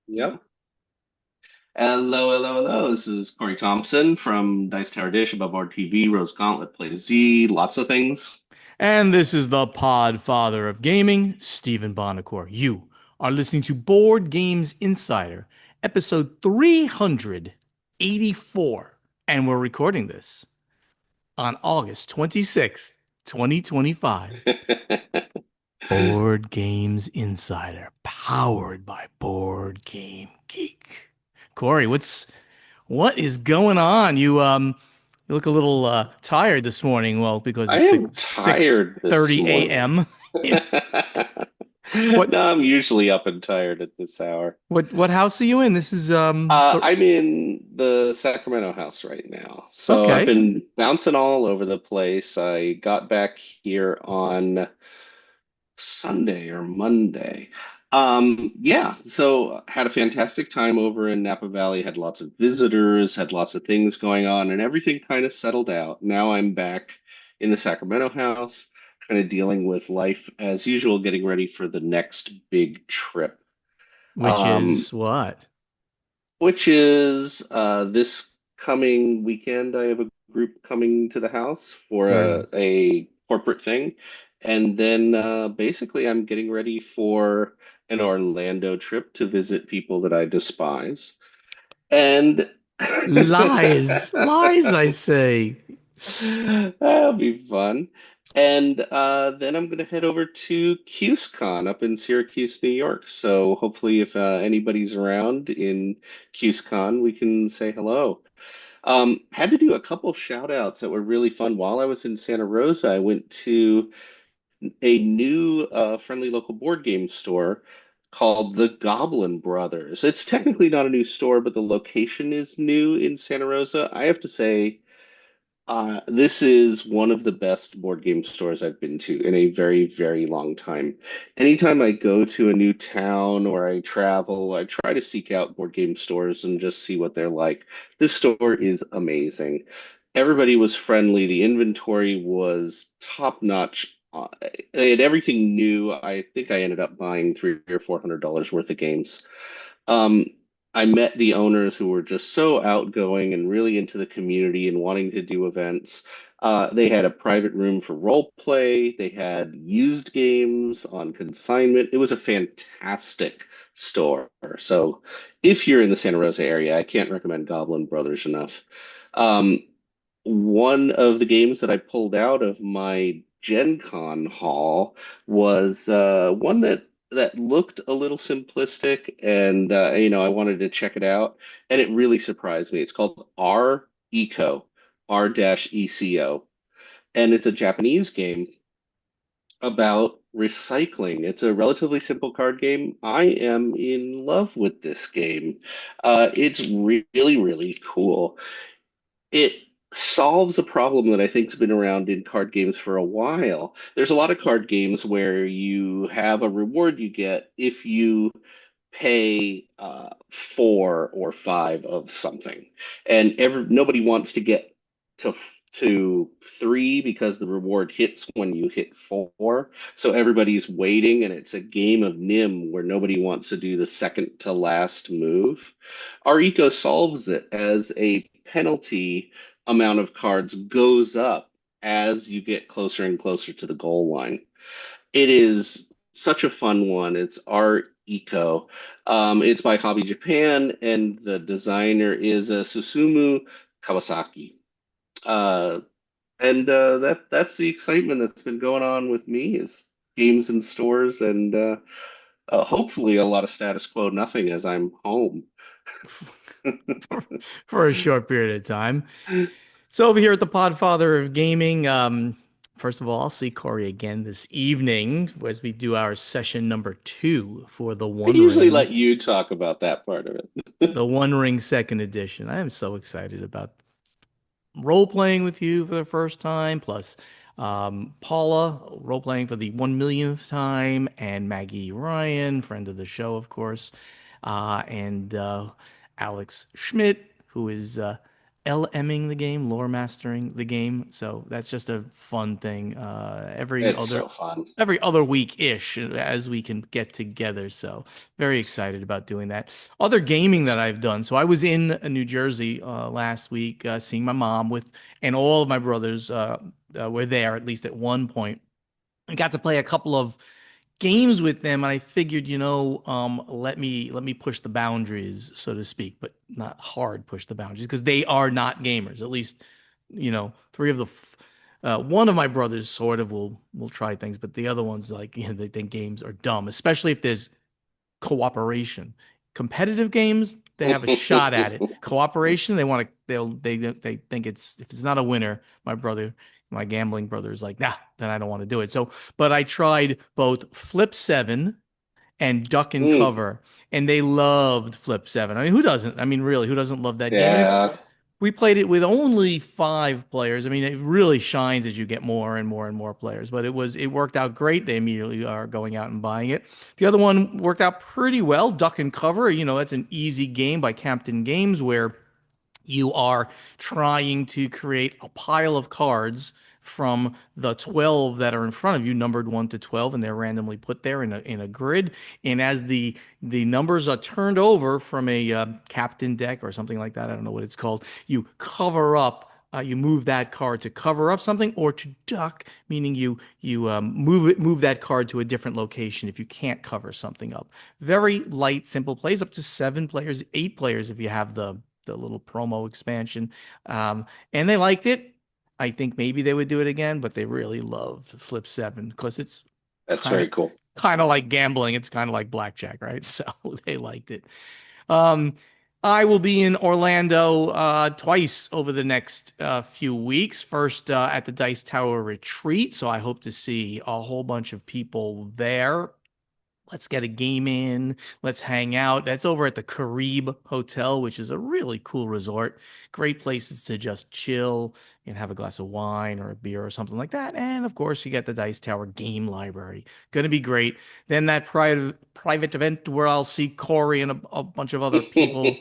Yep. Hello, hello, hello. This is Corey Thompson from Dice Tower Dish, Above Board TV, Rose Gauntlet, Play Z, lots of things. And this is the Podfather of Gaming, Stephen Bonacore. You are listening to Board Games Insider, episode 384. And we're recording this on August 26th, 2025. Board Games Insider, powered by Board Game Geek. Corey, what is going on? You look a little tired this morning. Well, because I it's am tired this 6:30 morning. a.m. No, What I'm usually up and tired at this hour. what house are you in? This is I'm in the Sacramento house right now. So I've okay. been bouncing all over the place. I got back here on Sunday or Monday. Yeah, so had a fantastic time over in Napa Valley, had lots of visitors, had lots of things going on, and everything kind of settled out. Now I'm back in the Sacramento house, kind of dealing with life as usual, getting ready for the next big trip. Which Um, is what? which is this coming weekend. I have a group coming to the house for Very a corporate thing. And then basically, I'm getting ready for an Orlando trip to visit people that I despise. And lies, I say. that'll be fun. And then I'm going to head over to CuseCon up in Syracuse, New York. So hopefully, if anybody's around in CuseCon, we can say hello. Had to do a couple shout outs that were really fun. While I was in Santa Rosa, I went to a new friendly local board game store called the Goblin Brothers. It's technically not a new store, but the location is new in Santa Rosa. I have to say, this is one of the best board game stores I've been to in a very, very long time. Anytime I go to a new town or I travel, I try to seek out board game stores and just see what they're like. This store is amazing. Everybody was friendly. The inventory was top notch. They had everything new. I think I ended up buying $300 or $400 worth of games. Um, I met the owners who were just so outgoing and really into the community and wanting to do events. They had a private room for role play. They had used games on consignment. It was a fantastic store. So if you're in the Santa Rosa area, I can't recommend Goblin Brothers enough. Um, one of the games that I pulled out of my Gen Con haul was one that looked a little simplistic, and I wanted to check it out, and it really surprised me. It's called R Eco, R-ECO, and it's a Japanese game about recycling. It's a relatively simple card game. I am in love with this game. It's really, really cool. It solves a problem that I think's been around in card games for a while. There's a lot of card games where you have a reward you get if you pay four or five of something, and nobody wants to get to three because the reward hits when you hit four. So everybody's waiting, and it's a game of Nim where nobody wants to do the second to last move. Our eco solves it as a penalty amount of cards goes up as you get closer and closer to the goal line. It is such a fun one. It's Art Eco. It's by Hobby Japan, and the designer is Susumu Kawasaki. Uh, and that's the excitement that's been going on with me is games in stores and hopefully a lot of status quo nothing as I'm home. for, for a short period of time. So over here at the Podfather of Gaming, first of all, I'll see Corey again this evening as we do our session number 2 for I usually let you talk about that part of it. The One Ring second edition. I am so excited about role playing with you for the first time, plus Paula role playing for the 1 millionth time, and Maggie Ryan, friend of the show, of course, and Alex Schmidt, who is LMing the game, lore mastering the game. So that's just a fun thing. It's so fun. Every other week-ish as we can get together. So very excited about doing that. Other gaming that I've done. So I was in New Jersey last week, seeing my mom with, and all of my brothers were there at least at one point. I got to play a couple of games with them, and I figured, let me push the boundaries, so to speak, but not hard push the boundaries because they are not gamers. At least, three of the one of my brothers sort of will try things, but the other ones like they think games are dumb, especially if there's cooperation. Competitive games, they have a shot at it. Cooperation, they think it's if it's not a winner, my gambling brother is like, nah, then I don't want to do it. So, but I tried both Flip 7 and Duck and Mm, Cover, and they loved Flip 7. I mean, who doesn't? I mean, really, who doesn't love that game? And it's yeah, we played it with only 5 players. I mean, it really shines as you get more and more and more players, but it worked out great. They immediately are going out and buying it. The other one worked out pretty well. Duck and Cover, that's an easy game by Captain Games where you are trying to create a pile of cards from the 12 that are in front of you, numbered 1 to 12, and they're randomly put there in a grid. And as the numbers are turned over from a captain deck or something like that, I don't know what it's called, you cover up. You move that card to cover up something, or to duck, meaning you move that card to a different location if you can't cover something up. Very light, simple plays up to 7 players, 8 players if you have the little promo expansion. And they liked it. I think maybe they would do it again, but they really love Flip 7 because it's that's kind of very cool. kind of like gambling. It's kind of like blackjack, right? So they liked it. Um, I will be in Orlando twice over the next few weeks. First at the Dice Tower Retreat, so I hope to see a whole bunch of people there. Let's get a game in. Let's hang out. That's over at the Carib Hotel, which is a really cool resort. Great places to just chill and have a glass of wine or a beer or something like that. And of course, you get the Dice Tower game library. Going to be great. Then that private event where I'll see Corey and a bunch of other people.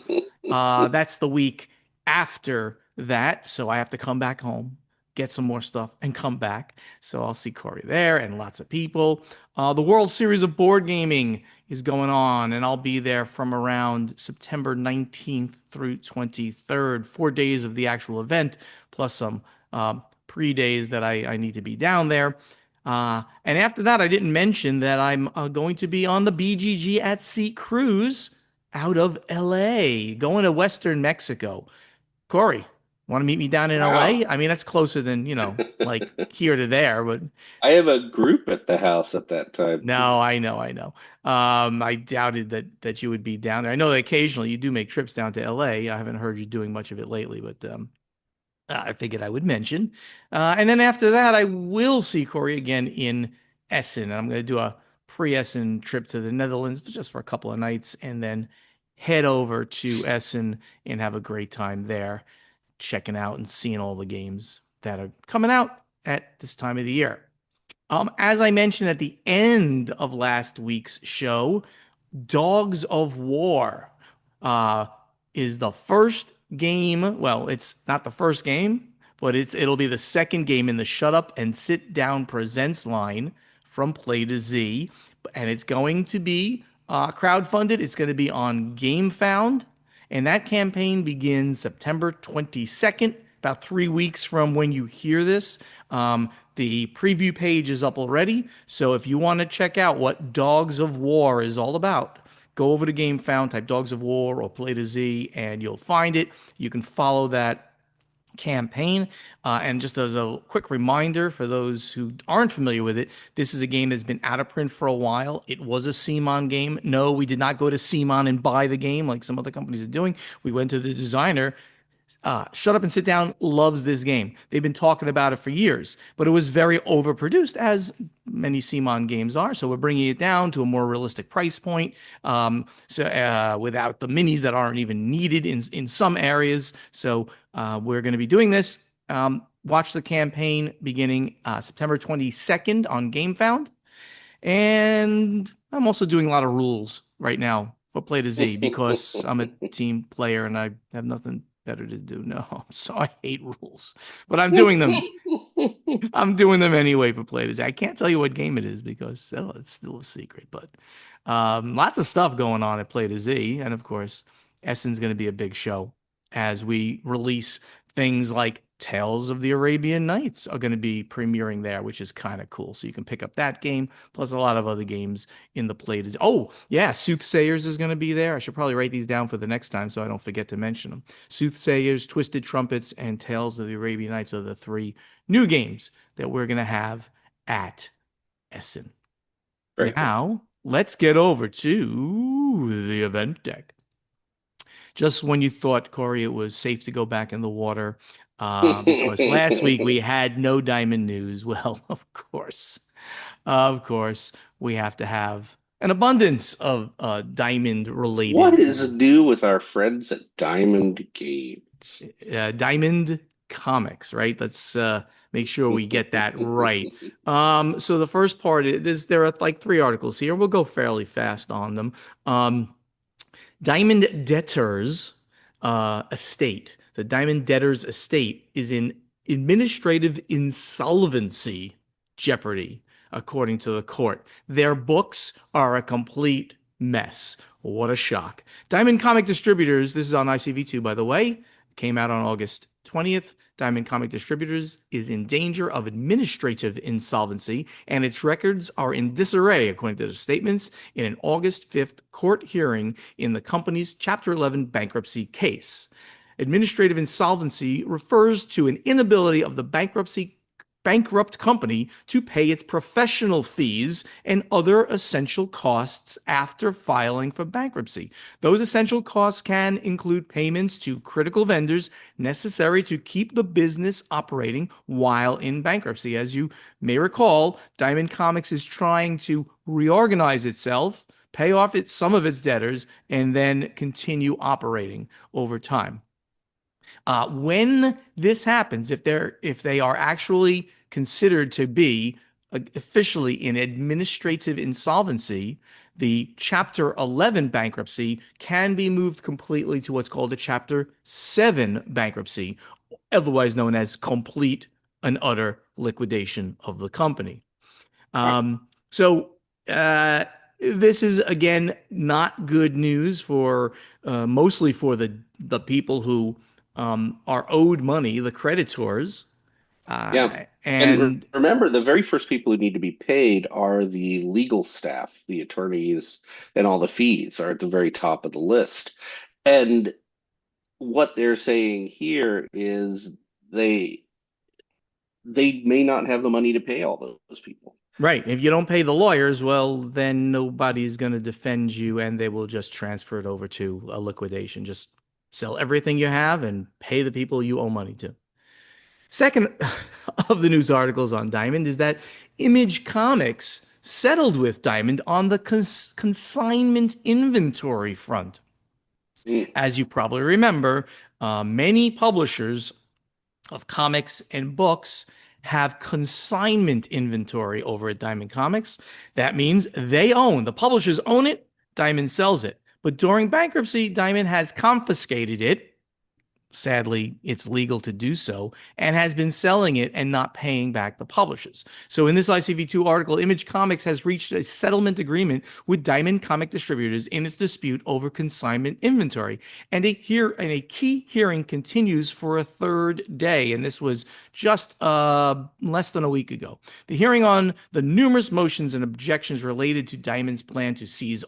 That's the week after that. So I have to come back home, get some more stuff, and come back. So I'll see Corey there and lots of people. The World Series of Board Gaming is going on, and I'll be there from around September 19th through 23rd, 4 days of the actual event, plus some pre-days that I need to be down there. And after that, I didn't mention that I'm going to be on the BGG at Sea cruise out of LA, going to Western Mexico. Corey, want to meet me down in LA? Wow. I mean, that's closer than, like here to there, but I have a group at the house at that time. no, I know, I know. I doubted that you would be down there. I know that occasionally you do make trips down to LA. I haven't heard you doing much of it lately, but I figured I would mention. And then after that, I will see Corey again in Essen. And I'm going to do a pre-Essen trip to the Netherlands just for a couple of nights and then head over to Essen and have a great time there, checking out and seeing all the games that are coming out at this time of the year. As I mentioned at the end of last week's show, Dogs of War uh, is the first game. Well, it's not the first game, but it'll be the second game in the Shut Up and Sit Down Presents line from Play to Z, and it's going to be crowdfunded. It's going to be on GameFound, and that campaign begins September 22nd, about 3 weeks from when you hear this. The preview page is up already, so if you want to check out what Dogs of War is all about, go over to GameFound, type Dogs of War or Play to Z, and you'll find it. You can follow that campaign. And just as a quick reminder for those who aren't familiar with it, this is a game that's been out of print for a while. It was a CMON game. No, we did not go to CMON and buy the game like some other companies are doing. We went to the designer. Shut Up and Sit Down loves this game. They've been talking about it for years, but it was very overproduced, as many CMON games are. So we're bringing it down to a more realistic price point. Without the minis that aren't even needed in some areas. So we're going to be doing this. Watch the campaign beginning September 22nd on GameFound. And I'm also doing a lot of rules right now for Play to Z because I'm a team player and I have nothing better to do. No, I'm sorry, I hate rules, but I'm doing them. I'm doing them anyway for Play Today. I can't tell you what game it is because it's still a secret. But lots of stuff going on at Play to Z, and of course, Essen's going to be a big show as we release things like Tales of the Arabian Nights are going to be premiering there, which is kind of cool. So you can pick up that game plus a lot of other games in the Play to Z. Oh yeah, Soothsayers is going to be there. I should probably write these down for the next time so I don't forget to mention them. Soothsayers, Twisted Trumpets, and Tales of the Arabian Nights are the three new games that we're going to have at Essen. Very cool. Now, let's get over to the event deck. Just when you thought, Corey, it was safe to go back in the water, because last week we had no diamond news. Well, of course, we have to have an abundance of diamond What related is news. new with our friends at Diamond Games? Diamond Comics, right? Let's make sure we get that right. So the first part is there are like three articles here. We'll go fairly fast on them. Diamond Debtors Estate. The Diamond Debtors Estate is in administrative insolvency jeopardy, according to the court. Their books are a complete mess. What a shock. Diamond Comic Distributors, this is on ICV2, by the way, came out on August 20th. Diamond Comic Distributors is in danger of administrative insolvency, and its records are in disarray, according to the statements in an August 5th court hearing in the company's Chapter 11 bankruptcy case. Administrative insolvency refers to an inability of the bankrupt company to pay its professional fees and other essential costs after filing for bankruptcy. Those essential costs can include payments to critical vendors necessary to keep the business operating while in bankruptcy. As you may recall, Diamond Comics is trying to reorganize itself, pay off some of its debtors, and then continue operating over time. When this happens, if they are actually considered to be officially in administrative insolvency, the Chapter 11 bankruptcy can be moved completely to what's called a Chapter 7 bankruptcy, otherwise known as complete and utter liquidation of the company. So this is again not good news for mostly for the people who are owed money, the creditors, Yeah. And and remember, the very first people who need to be paid are the legal staff, the attorneys, and all the fees are at the very top of the list. And what they're saying here is they they may not have the money to pay all those people. right. If you don't pay the lawyers, well, then nobody's going to defend you, and they will just transfer it over to a liquidation. Just sell everything you have and pay the people you owe money to. Second of the news articles on Diamond is that Image Comics settled with Diamond on the consignment inventory front. Mm, As you probably remember, many publishers of comics and books have consignment inventory over at Diamond Comics. That means the publishers own it, Diamond sells it. But during bankruptcy, Diamond has confiscated it. Sadly, it's legal to do so, and has been selling it and not paying back the publishers. So in this ICV2 article, Image Comics has reached a settlement agreement with Diamond Comic Distributors in its dispute over consignment inventory. And a key hearing continues for a third day, and this was just less than a week ago. The hearing on the numerous motions and objections related to Diamond's plan to seize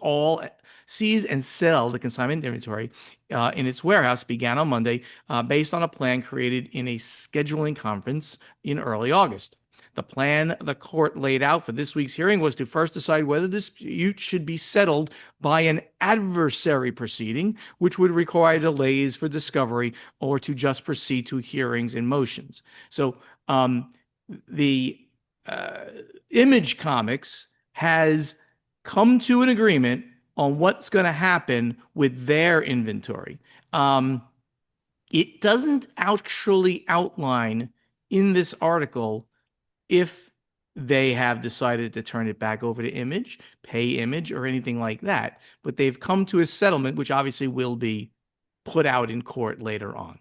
and sell the consignment inventory in its warehouse began on Monday, based on a plan created in a scheduling conference in early August. The plan the court laid out for this week's hearing was to first decide whether the dispute should be settled by an adversary proceeding, which would require delays for discovery, or to just proceed to hearings and motions. So the Image Comics has come to an agreement on what's going to happen with their inventory. It doesn't actually outline in this article if they have decided to turn it back over to Image, pay Image, or anything like that. But they've come to a settlement, which obviously will be put out in court later on.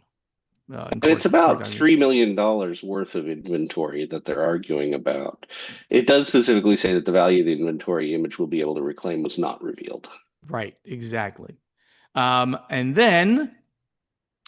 in And it's court about documents. $3 million worth of inventory that they're arguing about. It does specifically say that the value of the inventory Image will be able to reclaim was not revealed. Right, exactly. And then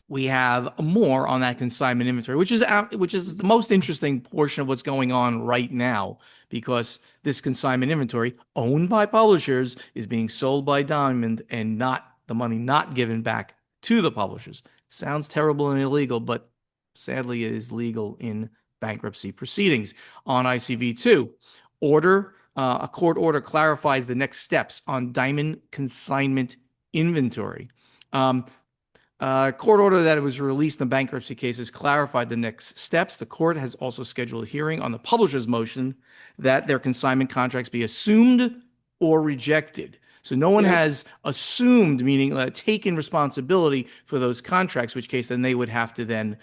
we have more on that consignment inventory, which is the most interesting portion of what's going on right now, because this consignment inventory owned by publishers is being sold by Diamond and not the money not given back to the publishers. Sounds terrible and illegal, but sadly it is legal in bankruptcy proceedings. On ICV2, a court order clarifies the next steps on Diamond consignment inventory. Court order that was released in bankruptcy cases clarified the next steps. The court has also scheduled a hearing on the publisher's motion that their consignment contracts be assumed or rejected. So no one Yep. has assumed, meaning taken responsibility for those contracts, which case then they would have to then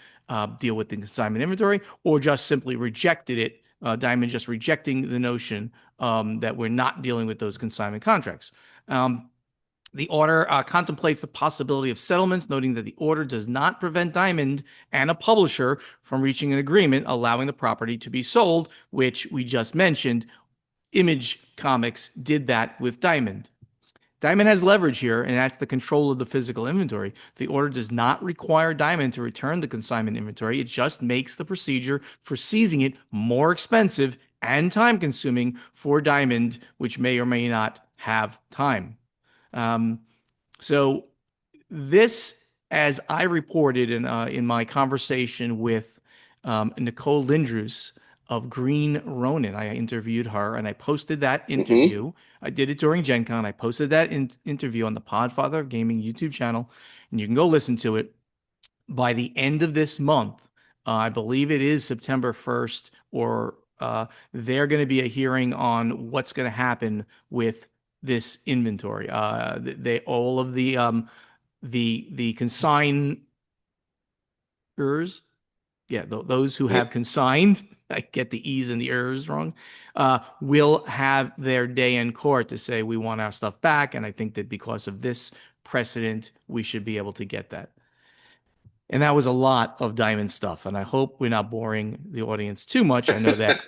deal with the consignment inventory, or just simply rejected it. Diamond just rejecting the notion that we're not dealing with those consignment contracts. The order contemplates the possibility of settlements, noting that the order does not prevent Diamond and a publisher from reaching an agreement allowing the property to be sold, which we just mentioned. Image Comics did that with Diamond. Diamond has leverage here, and that's the control of the physical inventory. The order does not require Diamond to return the consignment inventory. It just makes the procedure for seizing it more expensive and time consuming for Diamond, which may or may not have time. So this, as I reported in my conversation with Nicole Lindrus of Green Ronin, I interviewed her and I posted that Hmm. interview. I did it during Gen Con. I posted that interview on the Podfather of Gaming YouTube channel, and you can go listen to it. By the end of this month, I believe it is September 1st, or they're going to be a hearing on what's going to happen with this inventory. They all of the consigners, those who have Yep. consigned, I get the e's and the ers wrong, will have their day in court to say we want our stuff back, and I think that because of this precedent, we should be able to get that. And that was a lot of Diamond stuff, and I hope we're not boring the audience too much. I know that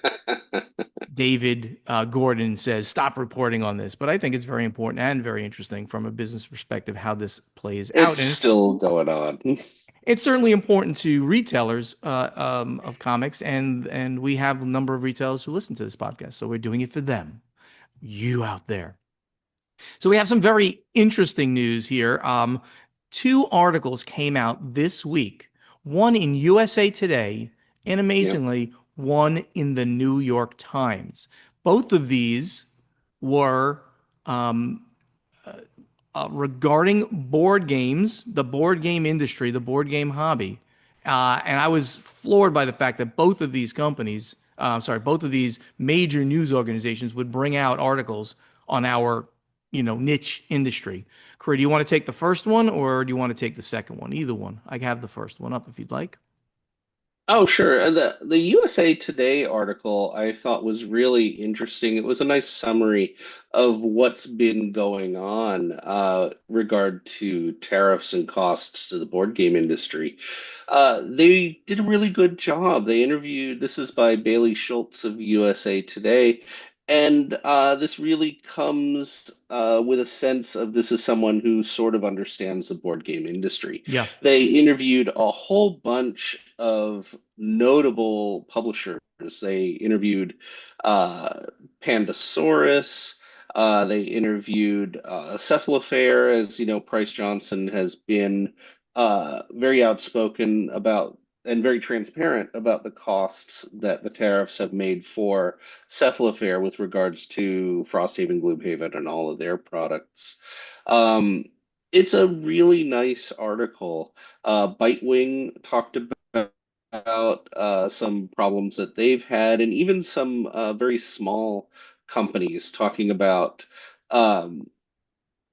David Gordon says, stop reporting on this. But I think it's very important and very interesting from a business perspective how this plays It's out. And still going on. it's certainly important to retailers of comics. And we have a number of retailers who listen to this podcast. So we're doing it for them, you out there. So we have some very interesting news here. Two articles came out this week, one in USA Today, and Yep. amazingly, one in the New York Times. Both of these were regarding board games, the board game industry, the board game hobby. And I was floored by the fact that both of these companies, both of these major news organizations would bring out articles on our, niche industry. Corey, do you want to take the first one or do you want to take the second one? Either one. I have the first one up if you'd like. Oh, sure. The USA Today article I thought was really interesting. It was a nice summary of what's been going on regard to tariffs and costs to the board game industry. They did a really good job. They interviewed, this is by Bailey Schultz of USA Today, and this really comes with a sense of this is someone who sort of understands the board game industry. Yeah. They interviewed a whole bunch of notable publishers. They interviewed Pandasaurus. They interviewed Cephalofair, as you know, Price Johnson has been very outspoken about and very transparent about the costs that the tariffs have made for Cephalofair with regards to Frosthaven, Gloomhaven, and all of their products. Um, it's a really nice article. Bitewing talked about some problems that they've had, and even some very small companies talking about um,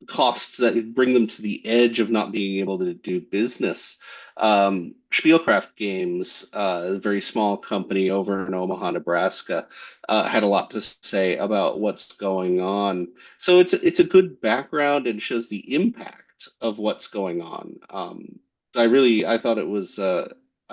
costs that bring them to the edge of not being able to do business. Spielcraft Games, a very small company over in Omaha, Nebraska, had a lot to say about what's going on. So it's a good background and shows the impact of what's going on. I thought it was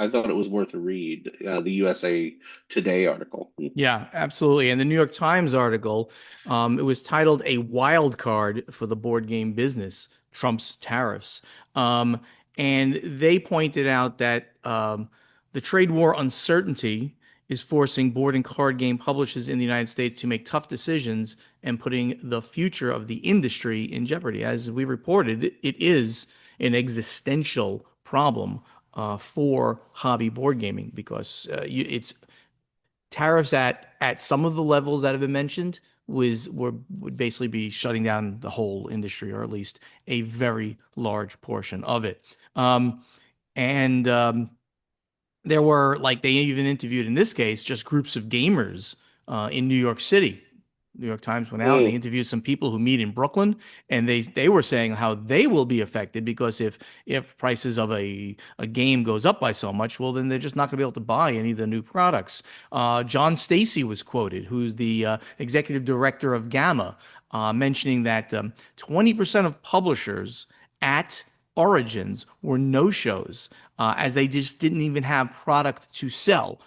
I thought it was worth a read. The USA Today article. Yeah, absolutely. And the New York Times article, it was titled "A Wild Card for the Board Game Business: Trump's Tariffs." Um, and they pointed out that the trade war uncertainty is forcing board and card game publishers in the United States to make tough decisions and putting the future of the industry in jeopardy. As we reported, it is an existential problem for hobby board gaming because it's tariffs at some of the levels that have been mentioned would basically be shutting down the whole industry, or at least a very large portion of it. And There were, like, they even interviewed, in this case, just groups of gamers in New York City. New York Times went out and they Mm, interviewed some people who meet in Brooklyn, and they were saying how they will be affected because if prices of a game goes up by so much, well, then they're just not going to be able to buy any of the new products. John Stacy was quoted, who's the executive director of Gamma, mentioning that 20% of publishers at Origins were no-shows, as they just didn't even have product to sell.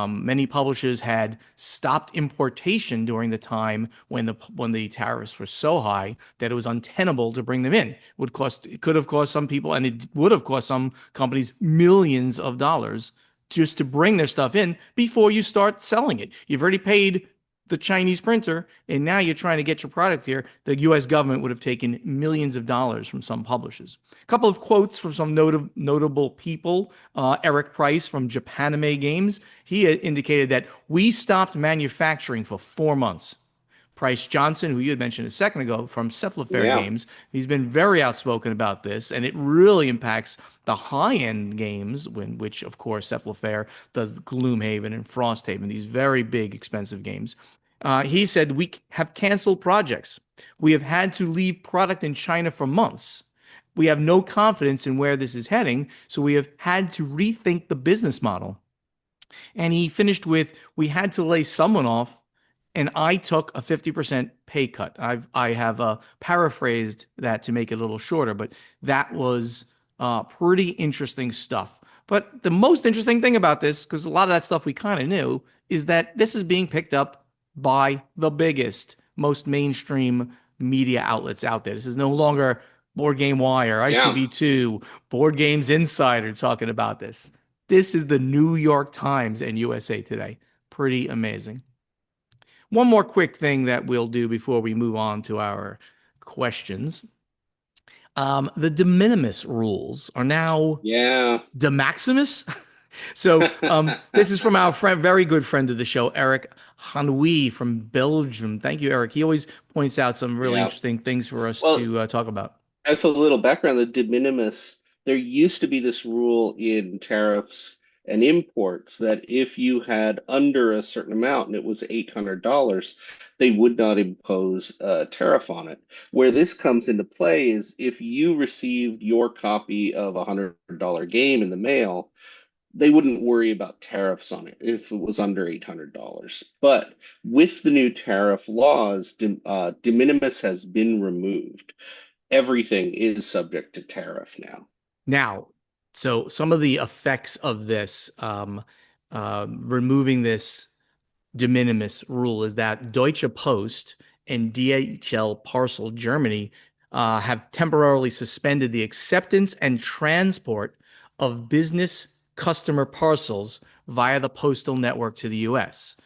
Many publishers had stopped importation during the time when the tariffs were so high that it was untenable to bring them in. It could have cost some people, and it would have cost some companies millions of dollars just to bring their stuff in before you start selling it. You've already paid the Chinese printer, and now you're trying to get your product here. The U.S. government would have taken millions of dollars from some publishers. A couple of quotes from some notable people. Eric Price from Japanime Games. He indicated that we stopped manufacturing for 4 months. Price Johnson, who you had mentioned a second ago from Cephalofair yeah. Games, he's been very outspoken about this, and it really impacts the high-end games, which, of course, Cephalofair does Gloomhaven and Frosthaven, these very big, expensive games. He said, we have canceled projects. We have had to leave product in China for months. We have no confidence in where this is heading, so we have had to rethink the business model. And he finished with, we had to lay someone off, and I took a 50% pay cut. I have paraphrased that to make it a little shorter, but that was pretty interesting stuff. But the most interesting thing about this, because a lot of that stuff we kind of knew, is that this is being picked up by the biggest, most mainstream media outlets out there. This is no longer Board Game Wire, Yeah. ICV2, Board Games Insider talking about this. This is the New York Times and USA Today. Pretty amazing. One more quick thing that we'll do before we move on to our questions. The de minimis rules are now Yeah. de Maximus. This is from our friend, very good friend of the show, Eric Hanui from Belgium. Thank you, Eric. He always points out some really Yeah. interesting things for us Well, to talk about. as a little background, the de minimis, there used to be this rule in tariffs and imports that if you had under a certain amount and it was $800, they would not impose a tariff on it. Where this comes into play is if you received your copy of a $100 game in the mail, they wouldn't worry about tariffs on it if it was under $800. But with the new tariff laws, de minimis has been removed. Everything is subject to tariff now. Now, so some of the effects of this, removing this de minimis rule, is that Deutsche Post and DHL Parcel Germany have temporarily suspended the acceptance and transport of business customer parcels via the postal network to the US.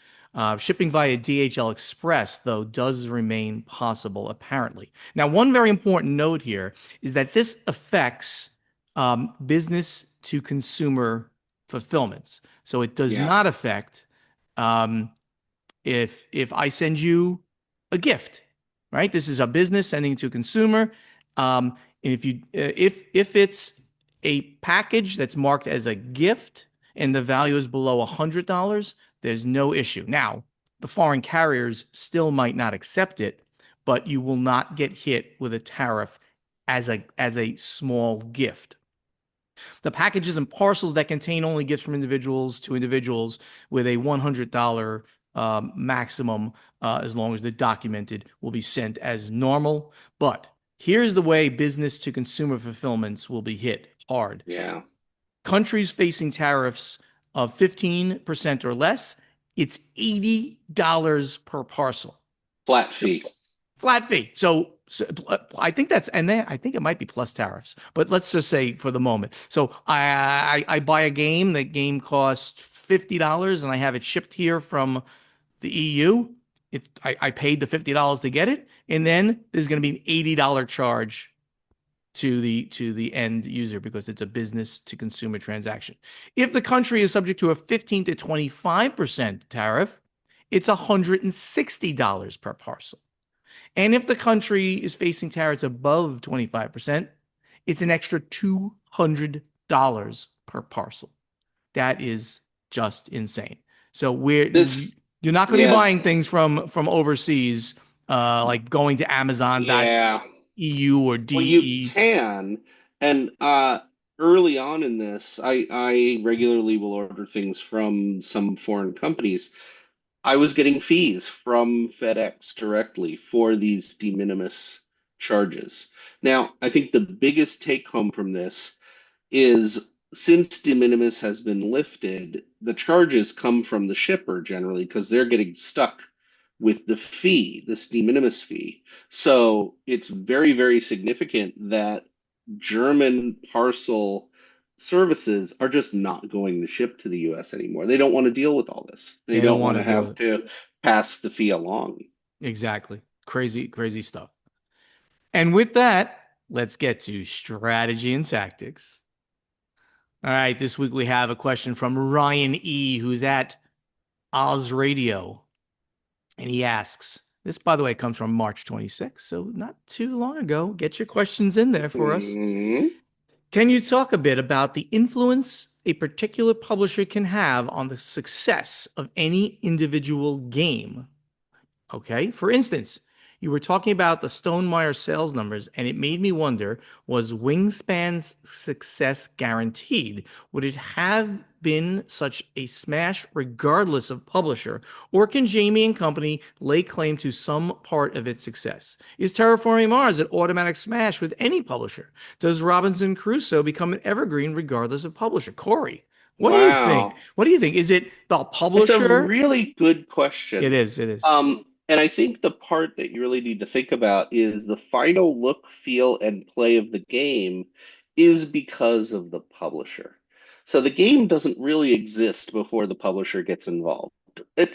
Shipping via DHL Express, though, does remain possible, apparently. Now, one very important note here is that this affects business to consumer fulfillments. So it does Yeah, not affect um, if I send you a gift, right? This is a business sending to a consumer, and if it's a package that's marked as a gift and the value is below $100, there's no issue. Now, the foreign carriers still might not accept it, but you will not get hit with a tariff as a small gift. The packages and parcels that contain only gifts from individuals to individuals with a $100 maximum, as long as they're documented, will be sent as normal. But here's the way business to consumer fulfillments will be hit hard. yeah. countries facing tariffs of 15% or less, it's $80 per parcel. Flat fee. Flat fee. So I think that's, and then I think it might be plus tariffs, but let's just say for the moment. So I buy a game. The game costs $50, and I have it shipped here from the EU. I paid the $50 to get it, and then there's going to be an $80 charge to the end user because it's a business to consumer transaction. If the country is subject to a 15 to 25% tariff, it's $160 per parcel. And if the country is facing tariffs above 25%, it's an extra $200 per parcel. That is just insane. So This, you're not going to be yeah, buying things from overseas, like going to yeah. Amazon.eu or Well, you DE. can, and early on in this, I regularly will order things from some foreign companies. I was getting fees from FedEx directly for these de minimis charges. Now, I think the biggest take home from this is since de minimis has been lifted, the charges come from the shipper generally because they're getting stuck with the fee, this de minimis fee. So it's very, very significant that German parcel services are just not going to ship to the US anymore. They don't want to deal with all this. They They don't don't want want to to deal with have it. to pass the fee along. Exactly. Crazy, crazy stuff. And with that, let's get to strategy and tactics. All right, this week we have a question from Ryan E, who's at Oz Radio. And he asks, this, by the way, comes from March 26th, so not too long ago. Get your questions in there for us. Mhm. Can you talk a bit about the influence a particular publisher can have on the success of any individual game? Okay. For instance, you were talking about the Stonemaier sales numbers, and it made me wonder, was Wingspan's success guaranteed? Would it have been such a smash regardless of publisher? Or can Jamie and company lay claim to some part of its success? Is Terraforming Mars an automatic smash with any publisher? Does Robinson Crusoe become an evergreen regardless of publisher? Corey, what do you think? Wow. What do you think? Is it the It's a publisher? really good It question. is. It is. And I think the part that you really need to think about is the final look, feel, and play of the game is because of the publisher. So the game doesn't really exist before the publisher gets involved.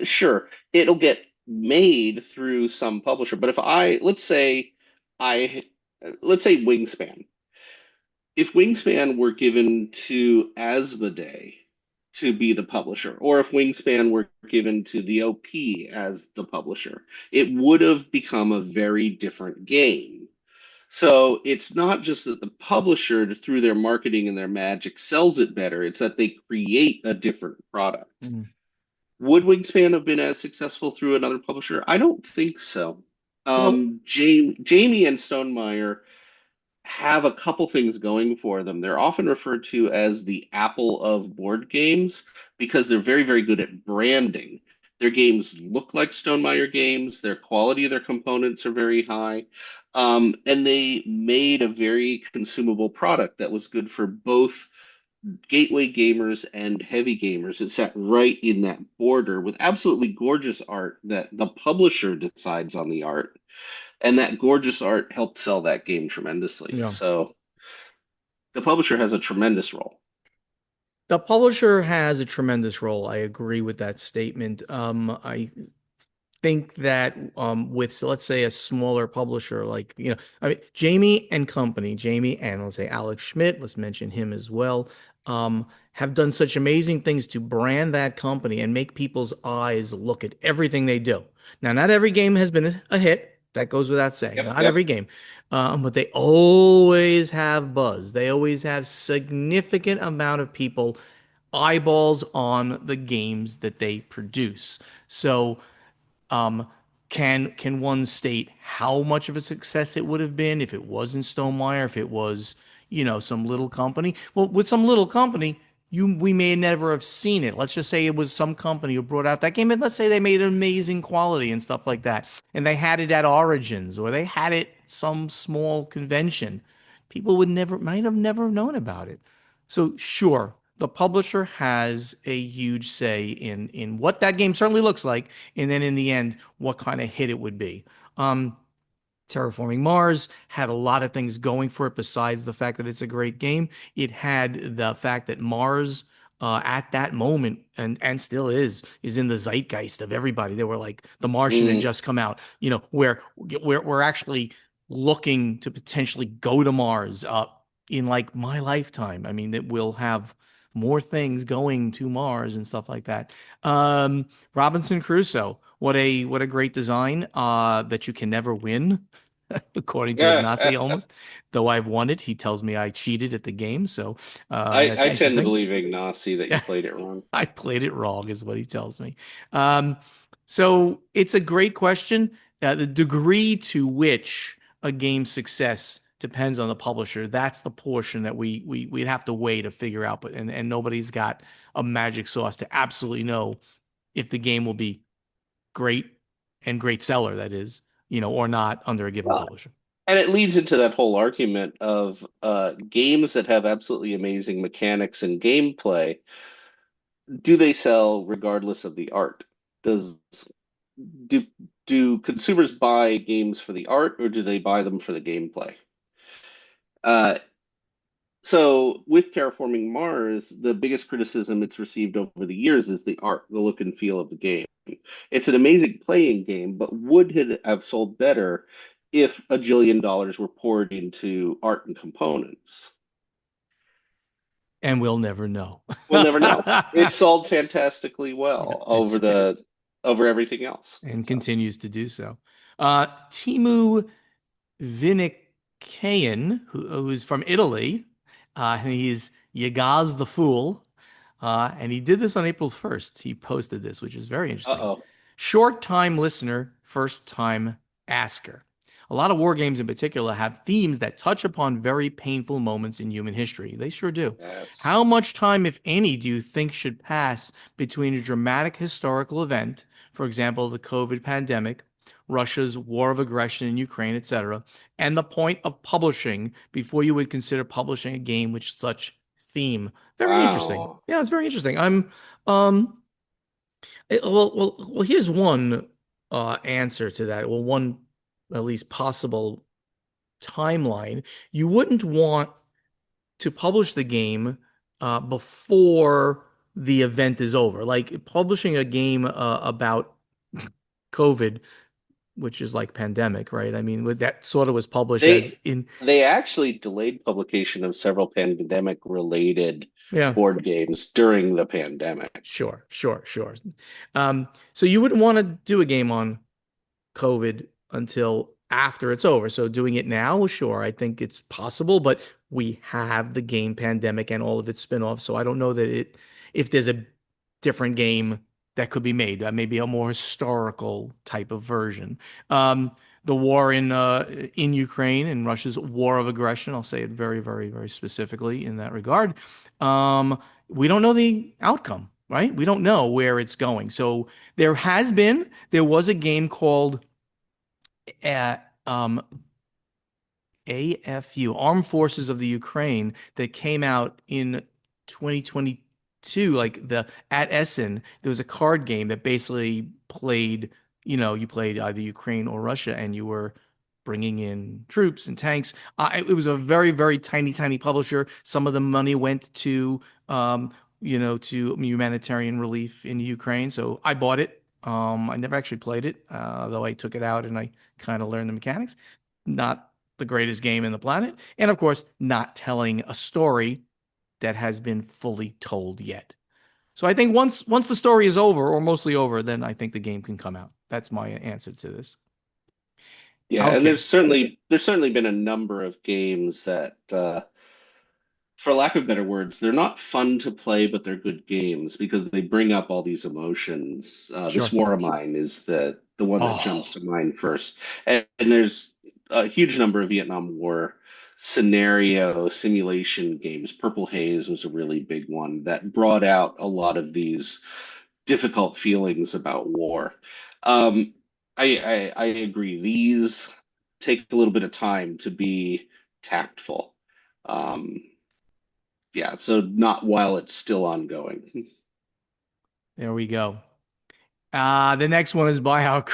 Sure, it'll get made through some publisher, but if I, let's say Wingspan. If Wingspan were given to Asmodee to be the publisher, or if Wingspan were given to the OP as the publisher, it would have become a very different game. So it's not just that the publisher, through their marketing and their magic, sells it better, it's that they create a different product. Mm. Would Wingspan have been as successful through another publisher? I don't think so. Well, Jamie and Stonemaier have a couple things going for them. They're often referred to as the Apple of board games because they're very, very good at branding. Their games look like Stonemaier games. Their quality of their components are very high. And they made a very consumable product that was good for both gateway gamers and heavy gamers. It sat right in that border with absolutely gorgeous art that the publisher decides on the art, and that gorgeous art helped sell that game tremendously. yeah. So the publisher has a tremendous role. The publisher has a tremendous role. I agree with that statement. I think that with, so let's say, a smaller publisher like, I mean, Jamie and company, Jamie and let's say Alex Schmidt, let's mention him as well, have done such amazing things to brand that company and make people's eyes look at everything they do. Now, not every game has been a hit. That goes without saying. Yep, Not yep. every game, but they always have buzz. They always have significant amount of people eyeballs on the games that they produce. So um, can one state how much of a success it would have been if it wasn't Stonemaier, if it was, some little company? Well, with some little company, we may never have seen it. Let's just say it was some company who brought out that game, and let's say they made amazing quality and stuff like that, and they had it at Origins or they had it some small convention. People might have never known about it. So sure, the publisher has a huge say in what that game certainly looks like, and then in the end, what kind of hit it would be. Um, Terraforming Mars had a lot of things going for it besides the fact that it's a great game. It had the fact that Mars, at that moment, and still is in the zeitgeist of everybody. They were like, The Martian had Mm. just come out, where we're actually looking to potentially go to Mars in like my lifetime. I mean, that we'll have more things going to Mars and stuff like that. Robinson Crusoe, what a great design that you can never win, according to Ignacy I, almost. Though I've won it, he tells me I cheated at the game, so that's I tend to interesting. believe Ignacy that you played it wrong. I played it wrong, is what he tells me. Um, so it's a great question. The degree to which a game's success depends on the publisher. That's the portion that we'd have to weigh to figure out. But and nobody's got a magic sauce to absolutely know if the game will be great and great seller, that is, or not under a given Well, publisher. and it leads into that whole argument of games that have absolutely amazing mechanics and gameplay. Do they sell regardless of the art? Does do do consumers buy games for the art or do they buy them for the gameplay? Uh, so with Terraforming Mars, the biggest criticism it's received over the years is the art, the look and feel of the game. It's an amazing playing game, but would it have sold better if $1 jillion were poured into art and components? And we'll never know. We'll never know. It sold fantastically well it's over everything else. and So, continues to do so. Timu Vinikayan, who's from Italy, and he's Yagaz the Fool. And he did this on April 1st. He posted this, which is very interesting. uh-oh. Short time listener, first time asker. A lot of war games in particular have themes that touch upon very painful moments in human history. They sure do. Yes. How much time, if any, do you think should pass between a dramatic historical event, for example, the COVID pandemic, Russia's war of aggression in Ukraine, etc., and the point of publishing before you would consider publishing a game with such theme? Very interesting. Wow. Yeah, it's very interesting. Well, here's one answer to that. Well, one at least possible timeline. You wouldn't want to publish the game before the event is over. Like publishing a game about COVID, which is like pandemic, right? I mean, that sort of was published as They in, they actually delayed publication of several pandemic related yeah. board games during the pandemic. Sure, sure, sure. So you wouldn't want to do a game on COVID until after it's over. So doing it now, sure, I think it's possible, but we have the game Pandemic and all of its spin-offs. So I don't know that if there's a different game that could be made, maybe a more historical type of version. The war in Ukraine and Russia's war of aggression, I'll say it very, very, very specifically in that regard. We don't know the outcome, right? We don't know where it's going. So there was a game called uh, um, AFU, Armed Forces of the Ukraine, that came out in 2022. Like at Essen, there was a card game that basically played, you played either Ukraine or Russia, and you were bringing in troops and tanks. It was a very, very tiny, tiny publisher. Some of the money went to humanitarian relief in Ukraine. So I bought it. I never actually played it, though I took it out and I kind of learned the mechanics. Not the greatest game in the planet. And of course, not telling a story that has been fully told yet. So I think once the story is over or mostly over, then I think the game can come out. That's my answer to this. Yeah, and Okay, there's certainly been a number of games that for lack of better words, they're not fun to play, but they're good games because they bring up all these emotions. This sure. War of Mine is the one that jumps Oh, to mind first, and there's a huge number of Vietnam War scenario simulation games. Purple Haze was a really big one that brought out a lot of these difficult feelings about war. Um, I agree. These take a little bit of time to be tactful. Um, Yeah, so not while it's still ongoing. There we go. The next one is by our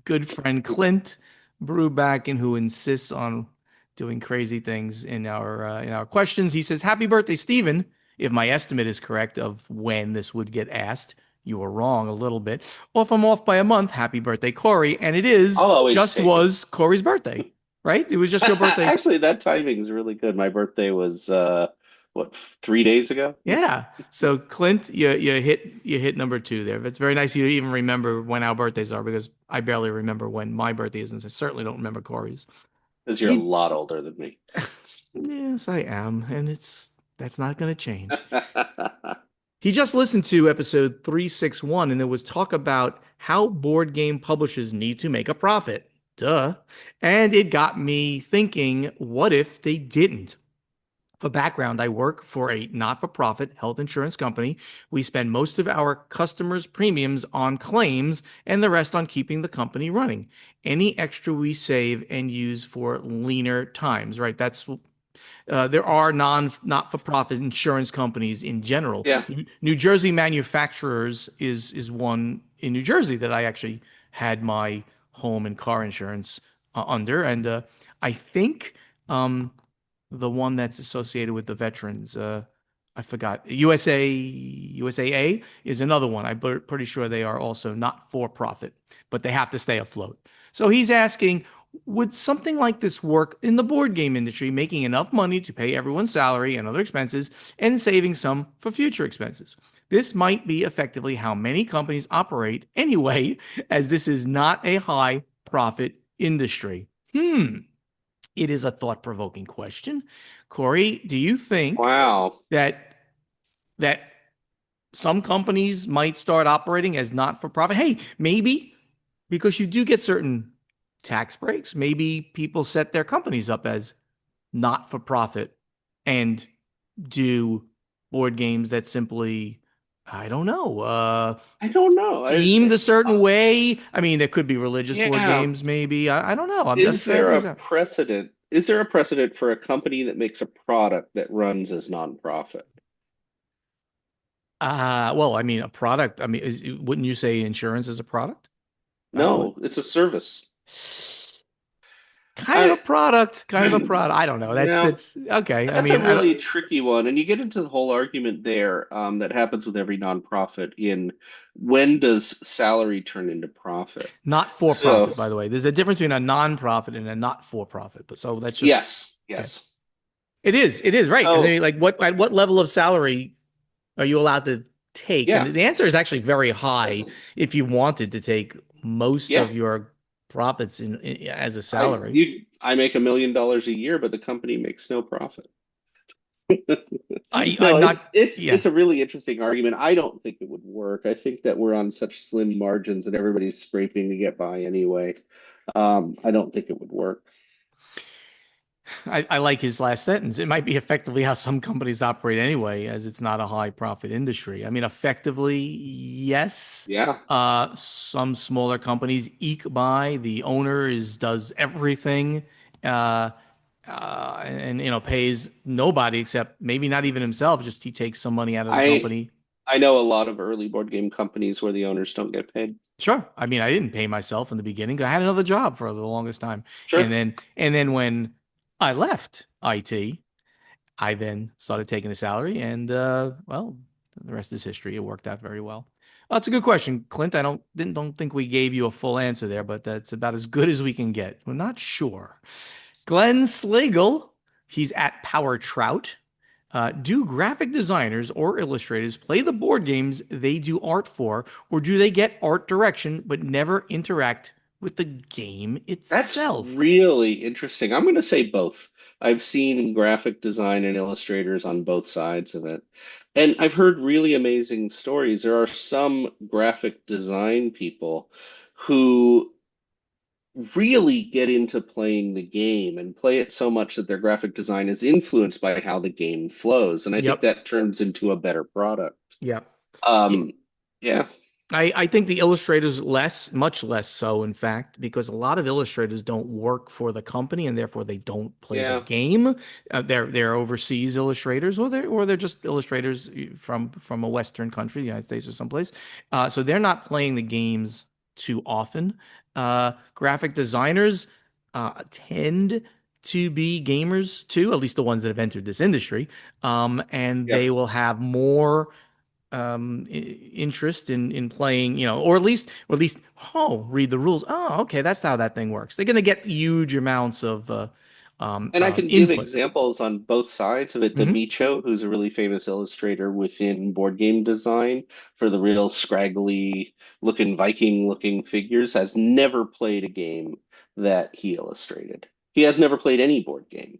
good friend Clint Bruback, and who insists on doing crazy things in our questions. He says, "Happy birthday, Stephen. If my estimate is correct of when this would get asked, you were wrong a little bit. Or if I'm off by a month, happy birthday, Corey." And it is I'll always just take it. was Corey's birthday, right? It was just your birthday. Actually, that timing is really good. My birthday was what, 3 days ago? Yeah. So Clint, you hit number two there. It's very nice you even remember when our birthdays are, because I barely remember when my birthday is, and I certainly don't remember Corey's. Because you're a He, lot older than me. yes, I am, and that's not going to change. He just listened to episode 361, and there was talk about how board game publishers need to make a profit. Duh. And it got me thinking, what if they didn't? For background, I work for a not for profit health insurance company. We spend most of our customers' premiums on claims and the rest on keeping the company running. Any extra we save and use for leaner times, right? There are not for profit insurance companies in general. Yeah. New Jersey Manufacturers is one in New Jersey that I actually had my home and car insurance under, and I think. The one that's associated with the veterans. I forgot. USAA is another one. I'm pretty sure they are also not for profit, but they have to stay afloat. So he's asking, would something like this work in the board game industry, making enough money to pay everyone's salary and other expenses and saving some for future expenses? This might be effectively how many companies operate anyway, as this is not a high profit industry. It is a thought-provoking question. Corey, do you think Wow. that that some companies might start operating as not-for-profit? Hey, maybe because you do get certain tax breaks, maybe people set their companies up as not-for-profit and do board games that simply, I don't know, I don't know. themed a certain way. I mean, there could be religious board Yeah. games, maybe. I don't know. I'm just Is trying to there think a this out. precedent? Is there a precedent for a company that makes a product that runs as nonprofit? Well, I mean, a product. I mean, wouldn't you say insurance is a product? I would. No, it's a service. Kind of a I product, kind of a product. I don't know. Now, That's okay. I that's a mean, I don't, really tricky one, and you get into the whole argument there that happens with every nonprofit in when does salary turn into profit? not for So, profit, by the way. There's a difference between a non-profit and a not for profit. But so that's just yes, okay. yes. It is right. Because I mean, So, like, what at what level of salary are you allowed to take? And yeah, the answer is actually very high that's if you wanted to take most yeah. of your profits in as a salary. I make $1 million a year, but the company makes no profit. No, I'm not. it's Yeah. a really interesting argument. I don't think it would work. I think that we're on such slim margins that everybody's scraping to get by anyway. I don't think it would work. I like his last sentence. It might be effectively how some companies operate anyway, as it's not a high profit industry. I mean, effectively, yes. Yeah. Some smaller companies eke by. The owner is does everything, uh, and pays nobody except maybe not even himself. Just he takes some money out of the I company. I know a lot of early board game companies where the owners don't get paid. Sure. I mean, I didn't pay myself in the beginning. I had another job for the longest time, Sure. and then when I left IT. I then started taking a salary, and well, the rest is history. It worked out very well. That's a good question, Clint. I don't think we gave you a full answer there, but that's about as good as we can get. We're not sure. Glenn Slagle, he's at Power Trout. Do graphic designers or illustrators play the board games they do art for, or do they get art direction but never interact with the game That's itself? really interesting. I'm going to say both. I've seen graphic design and illustrators on both sides of it. And I've heard really amazing stories. There are some graphic design people who really get into playing the game and play it so much that their graphic design is influenced by how the game flows. And I think Yep. that turns into a better product. Yep. Um, yeah. I think the illustrators less, much less so, in fact, because a lot of illustrators don't work for the company and therefore they don't play the Yeah. game. They're overseas illustrators, or they're just illustrators from a Western country, the United States or someplace. So they're not playing the games too often. Graphic designers tend to be gamers too, at least the ones that have entered this industry. And Yep. they will have more interest in playing, or at least read the rules. Oh, okay, that's how that thing works. They're going to get huge amounts of And I can give input. examples on both sides of it. Hmm. Micho, who's a really famous illustrator within board game design for the real scraggly looking Viking looking figures, has never played a game that he illustrated. He has never played any board game,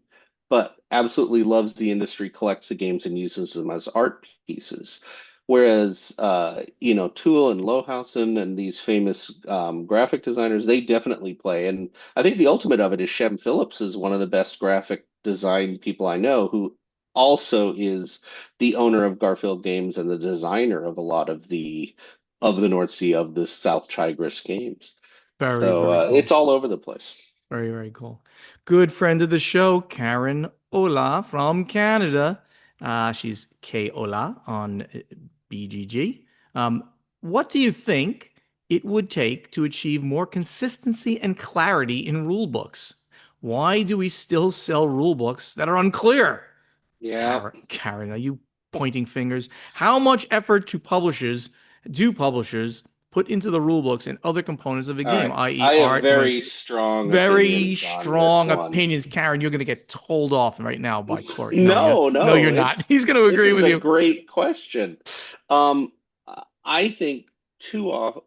but absolutely loves the industry, collects the games, and uses them as art pieces. Whereas, Tool and Lohausen and these famous graphic designers, they definitely play. And I think the ultimate of it is Shem Phillips is one of the best graphic design people I know, who also is the owner of Garfield Games and the designer of a lot of the North Sea of the South Tigris games. Very, So very it's cool. all over the place. Very, very cool. Good friend of the show, Karen Ola from Canada. She's K Ola on BGG. What do you think it would take to achieve more consistency and clarity in rule books? Why do we still sell rule books that are unclear? Yeah. Karen, are you pointing fingers? How much effort do publishers put into the rule books and other components of the All game, right. i.e., I have art, noise? very strong Very opinions on this strong one. opinions, Karen. You're going to get told off right now by Corey. No, No, no, you're no, not. He's going to this agree is with a you. great question. Um, I think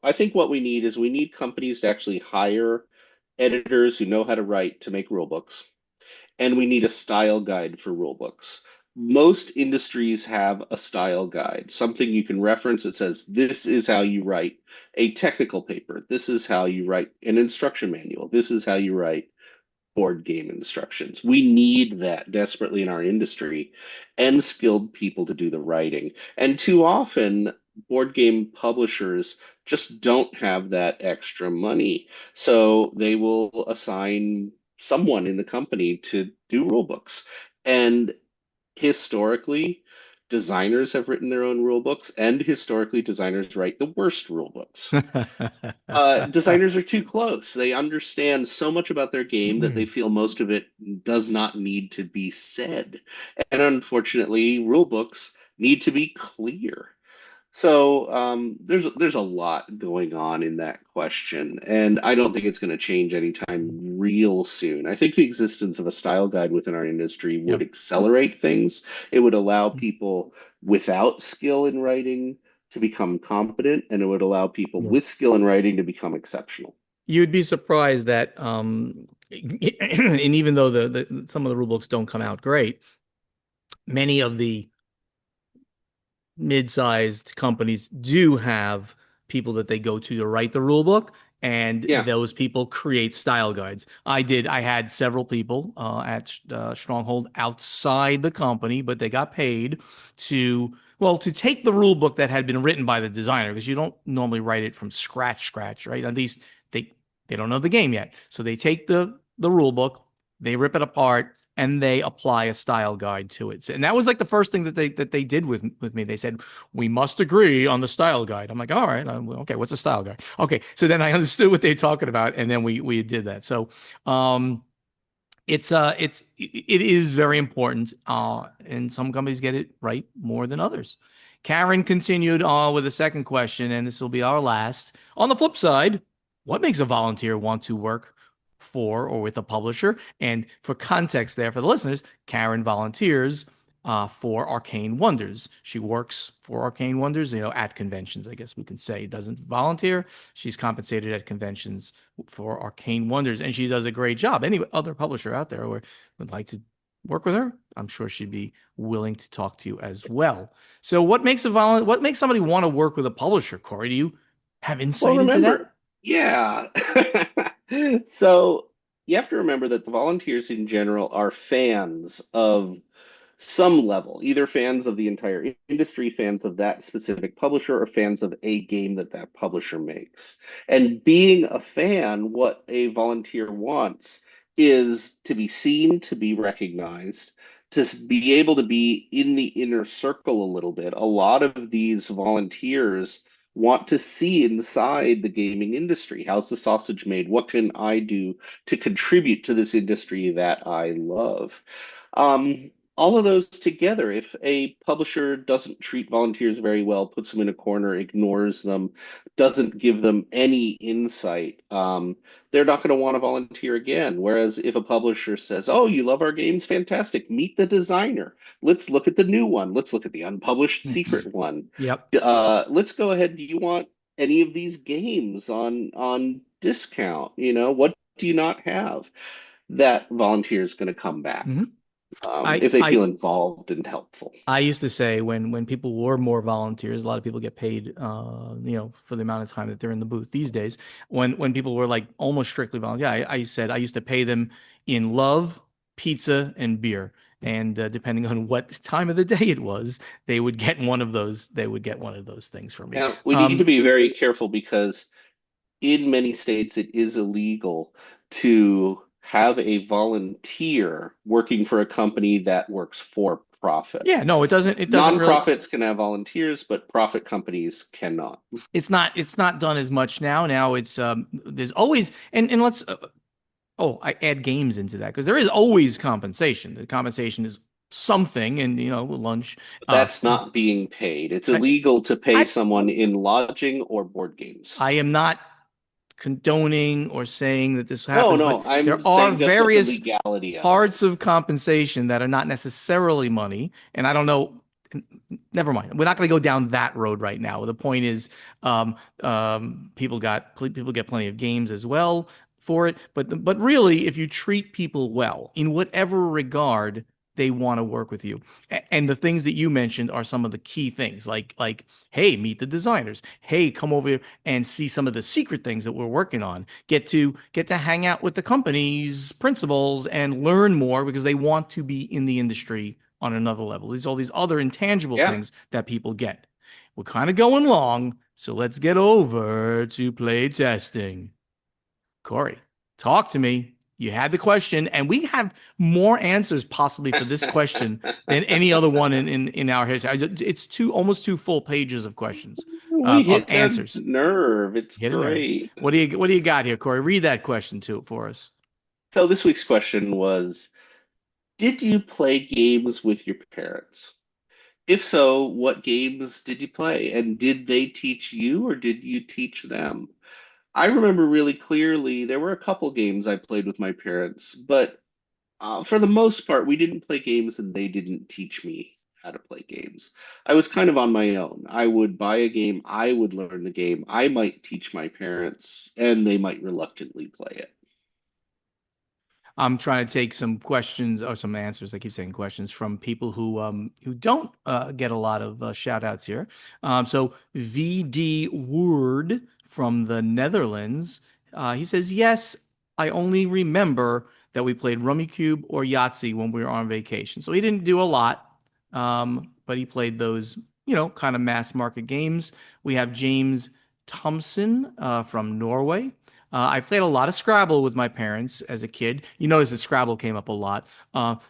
I think what we need is we need companies to actually hire editors who know how to write to make rule books, and we need a style guide for rule books. Most industries have a style guide, something you can reference that says this is how you write a technical paper, this is how you write an instruction manual, this is how you write board game instructions. We need that desperately in our industry and skilled people to do the writing. And too often, board game publishers just don't have that extra money. So they will assign someone in the company to do rule books. And historically, designers have written their own rule books, and historically, designers write the worst rule books. Designers are too close. They understand so much about their game that they feel most of it does not need to be said. And unfortunately, rule books need to be clear. So there's a lot going on in that question, and I don't think it's going to change anytime real soon. I think the existence of a style guide within our industry would Yep. accelerate things. It would allow people without skill in writing to become competent, and it would allow people Yeah. with skill in writing to become exceptional. You'd be surprised that, and even though some of the rule books don't come out great, many of the mid-sized companies do have people that they go to write the rule book, and Yeah. those people create style guides. I had several people at Stronghold outside the company, but they got paid to take the rule book that had been written by the designer, because you don't normally write it from scratch, right? At least they don't know the game yet. So they take the rule book, they rip it apart, and they apply a style guide to it. And that was like the first thing that they did with me. They said, we must agree on the style guide. I'm like, all right, okay, what's a style guide? Okay, so then I understood what they're talking about, and then we did that. So it is very important, and some companies get it right more than others. Karen continued with a second question, and this will be our last. On the flip side, what makes a volunteer want to work for or with a publisher? And for context there for the listeners, Karen volunteers for Arcane Wonders. She works for Arcane Wonders, at conventions, I guess we can say. Doesn't volunteer. She's compensated at conventions for Arcane Wonders, and she does a great job. Any other publisher out there would like to work with her, I'm sure she'd be willing to talk to you as well. So, what makes somebody want to work with a publisher, Corey? Do you have Well, insight into remember, that? yeah. So you have to remember that the volunteers in general are fans of some level, either fans of the entire industry, fans of that specific publisher, or fans of a game that that publisher makes. And being a fan, what a volunteer wants is to be seen, to be recognized, to be able to be in the inner circle a little bit. A lot of these volunteers want to see inside the gaming industry. How's the sausage made? What can I do to contribute to this industry that I love? All of those together, if a publisher doesn't treat volunteers very well, puts them in a corner, ignores them, doesn't give them any insight, they're not going to want to volunteer again. Whereas if a publisher says, "Oh, you love our games? Fantastic. Meet the designer. Let's look at the new one. Let's look at the unpublished secret one. Yep. Let's go ahead. Do you want any of these games on discount? What do you not have?" That volunteer is going to come back Hmm. I if they feel I involved and helpful. I used to say when people were more volunteers, a lot of people get paid, for the amount of time that they're in the booth these days. When people were like almost strictly volunteer, I said I used to pay them in love, pizza, and beer. And depending on what time of the day it was, they would get one of those. They would get one of those things from me. Now, we need to be very careful because in many states it is illegal to have a volunteer working for a company that works for profit. Yeah, no, it doesn't. It doesn't really. Nonprofits can have volunteers, but profit companies cannot. It's not done as much now. Now it's there's always and let's I add games into that because there is always compensation. The compensation is something, and lunch. Uh, That's not being paid. It's I, illegal to pay I someone in lodging or board games. I am not condoning or saying that this No, happens, but no, I'm there are saying just what the various legality of it parts is. of compensation that are not necessarily money, and I don't know. Never mind. We're not going to go down that road right now. The point is, people get plenty of games as well for it. But really, if you treat people well in whatever regard, they want to work with you. And the things that you mentioned are some of the key things, like hey, meet the designers. Hey, come over here and see some of the secret things that we're working on. Get to hang out with the company's principals and learn more because they want to be in the industry on another level. There's all these other intangible Yeah. things that people get. We're kind of going long, so let's get over to play testing. Corey, talk to me. You had the question, and we have more answers possibly for this question than any other one in our history. It's almost two full pages of questions, We of hit a answers. nerve. It's Hit a nerve. great. What do you got here, Corey? Read that question to for us. So this week's question was, did you play games with your parents? If so, what games did you play? And did they teach you or did you teach them? I remember really clearly there were a couple games I played with my parents, but for the most part, we didn't play games and they didn't teach me how to play games. I was kind of on my own. I would buy a game, I would learn the game, I might teach my parents, and they might reluctantly play it. I'm trying to take some questions or some answers. I keep saying questions from people who don't get a lot of shout outs here. So VD Word from the Netherlands, he says, yes, I only remember that we played Rummy Cube or Yahtzee when we were on vacation. So he didn't do a lot, but he played those, kind of mass market games. We have James Thompson from Norway. I played a lot of Scrabble with my parents as a kid. You notice that Scrabble came up a lot.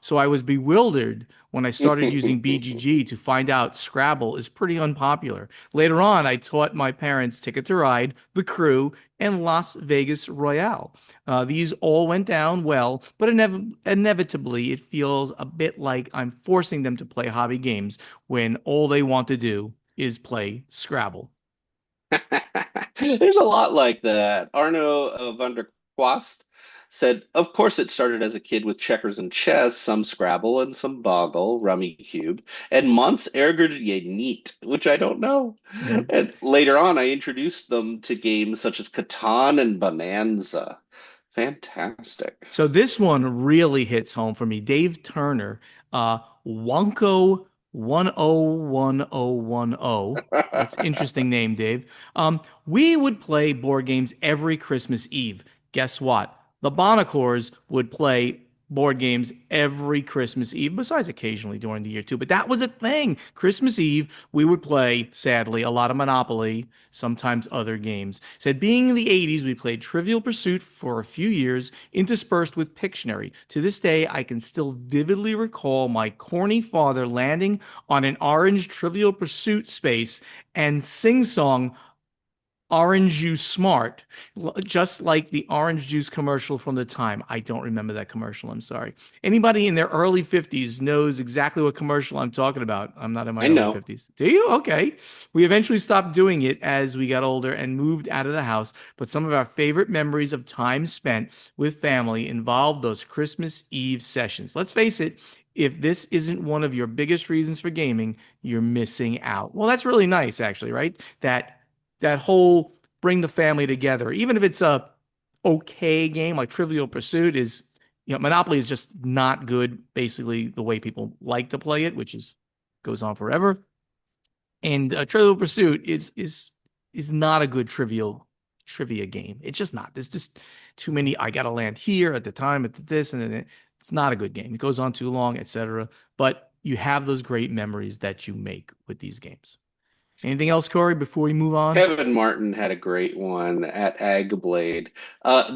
So I was bewildered when I started using BGG to find out Scrabble is pretty unpopular. Later on, I taught my parents Ticket to Ride, The Crew, and Las Vegas Royale. These all went down well, but inevitably, it feels a bit like I'm forcing them to play hobby games when all they want to do is play Scrabble. There's a lot like that. Arno van der Kwast said, of course, it started as a kid with checkers and chess, some Scrabble and some Boggle, Rummy Cube, and Mons ergerde je niet, which I don't know. Yeah. And later on, I introduced them to games such as Catan and Bonanza. Fantastic. So this one really hits home for me. Dave Turner, Wonko 101010. That's interesting name, Dave. We would play board games every Christmas Eve. Guess what? The Bonacors would play board games every Christmas Eve, besides occasionally during the year too. But that was a thing. Christmas Eve, we would play, sadly, a lot of Monopoly, sometimes other games. Said being in the 80s, we played Trivial Pursuit for a few years, interspersed with Pictionary. To this day, I can still vividly recall my corny father landing on an orange Trivial Pursuit space and sing song Orange Juice Smart, just like the orange juice commercial from the time. I don't remember that commercial. I'm sorry. Anybody in their early 50s knows exactly what commercial I'm talking about. I'm not in my I early know. 50s. Do you? Okay. We eventually stopped doing it as we got older and moved out of the house, but some of our favorite memories of time spent with family involved those Christmas Eve sessions. Let's face it, if this isn't one of your biggest reasons for gaming, you're missing out. Well, that's really nice, actually, right? That whole bring the family together, even if it's a okay game like Trivial Pursuit is, Monopoly is just not good, basically the way people like to play it, which is goes on forever. And Trivial Pursuit is not a good trivia game. It's just not. There's just too many. I got to land here at the time at this, and then it's not a good game. It goes on too long, etc. But you have those great memories that you make with these games. Anything else, Corey, before we move on? Kevin Martin had a great one at Ag Blade.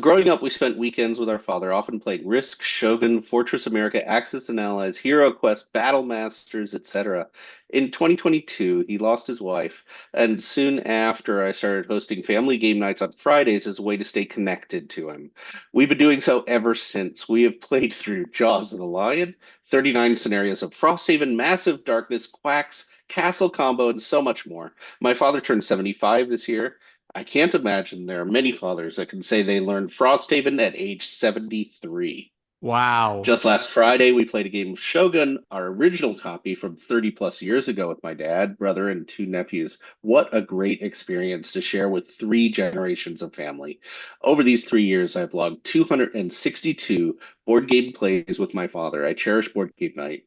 Growing up, we spent weekends with our father, often played Risk, Shogun, Fortress America, Axis and Allies, Hero Quest, Battle Masters, etc. In 2022, he lost his wife, and soon after, I started hosting family game nights on Fridays as a way to stay connected to him. We've been doing so ever since. We have played through Jaws of the Lion, 39 scenarios of Frosthaven, Massive Darkness, Quacks, Castle Combo, and so much more. My father turned 75 this year. I can't imagine there are many fathers that can say they learned Frosthaven at age 73. Wow. Just last Friday, we played a game of Shogun, our original copy from 30 plus years ago with my dad, brother, and two nephews. What a great experience to share with three generations of family. Over these 3 years, I've logged 262 board game plays with my father. I cherish board game night,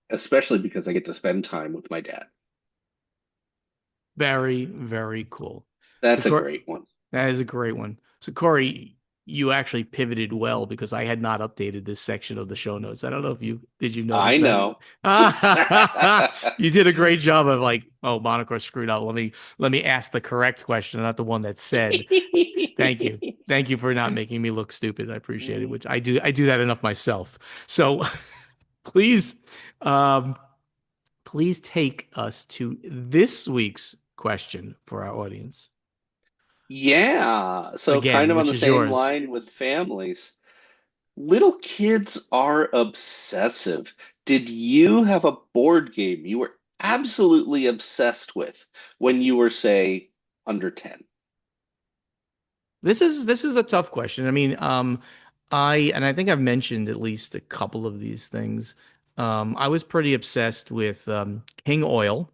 especially because I get to spend time with my dad. Very, very cool. So, That's a great one. that is a great one. So, Corey, you actually pivoted well because I had not updated this section of the show notes. I don't know if you notice I that? know. You did a great job of like, oh, Monaco screwed up. Let me ask the correct question, not the one that said. Thank you. Thank you for not making me look stupid. I appreciate it, which I do that enough myself. So please, um, please take us to this week's question for our audience. Yeah. So, kind Again, of on which the is same yours. line with families, little kids are obsessive. Did you have a board game you were absolutely obsessed with when you were, say, under 10? This is a tough question. I mean, I think I've mentioned at least a couple of these things. I was pretty obsessed with King Oil.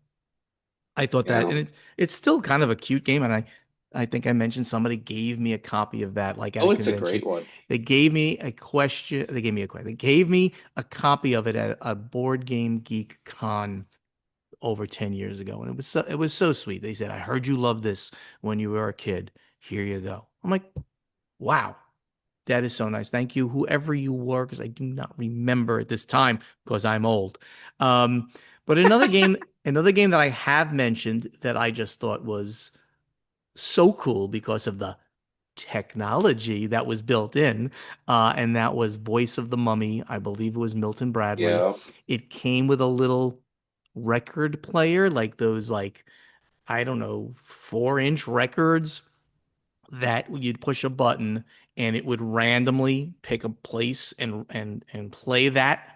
I thought that, Yeah. and it's still kind of a cute game, and I think I mentioned somebody gave me a copy of that, like at Oh, a it's a convention. great one. They gave me a question. They gave me a question. They gave me a copy of it at a Board Game Geek Con over 10 years ago, and it was so sweet. They said, "I heard you love this when you were a kid. Here you go." I'm like, "Wow, that is so nice. Thank you, whoever you were, because I do not remember at this time because I'm old." Um, but another game that I have mentioned that I just thought was so cool because of the technology that was built in, and that was Voice of the Mummy. I believe it was Milton Bradley. Yeah. It came with a little record player, like those, like, I don't know, 4-inch records that you'd push a button and it would randomly pick a place and play that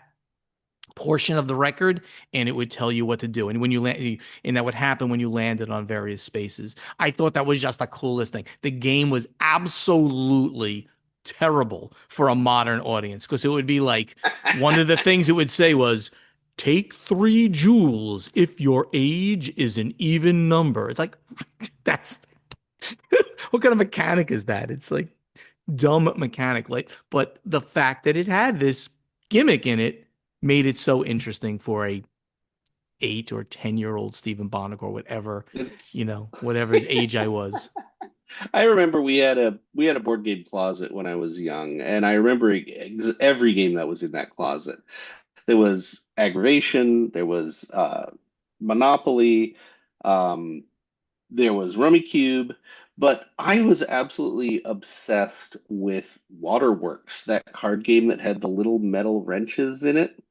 portion of the record, and it would tell you what to do. And when you land, and that would happen when you landed on various spaces. I thought that was just the coolest thing. The game was absolutely terrible for a modern audience because it would be like one of the things it would say was, take 3 joules if your age is an even number. It's like, that's what kind of mechanic is that? It's like dumb mechanic. Like, but the fact that it had this gimmick in it made it so interesting for a 8 or 10-year old Stephen Bonnick or whatever, It's whatever age I was. I remember we had a board game closet when I was young, and I remember every game that was in that closet. There was Aggravation, there was Monopoly, um, there was Rummy Cube, but I was absolutely obsessed with Waterworks, that card game that had the little metal wrenches in it.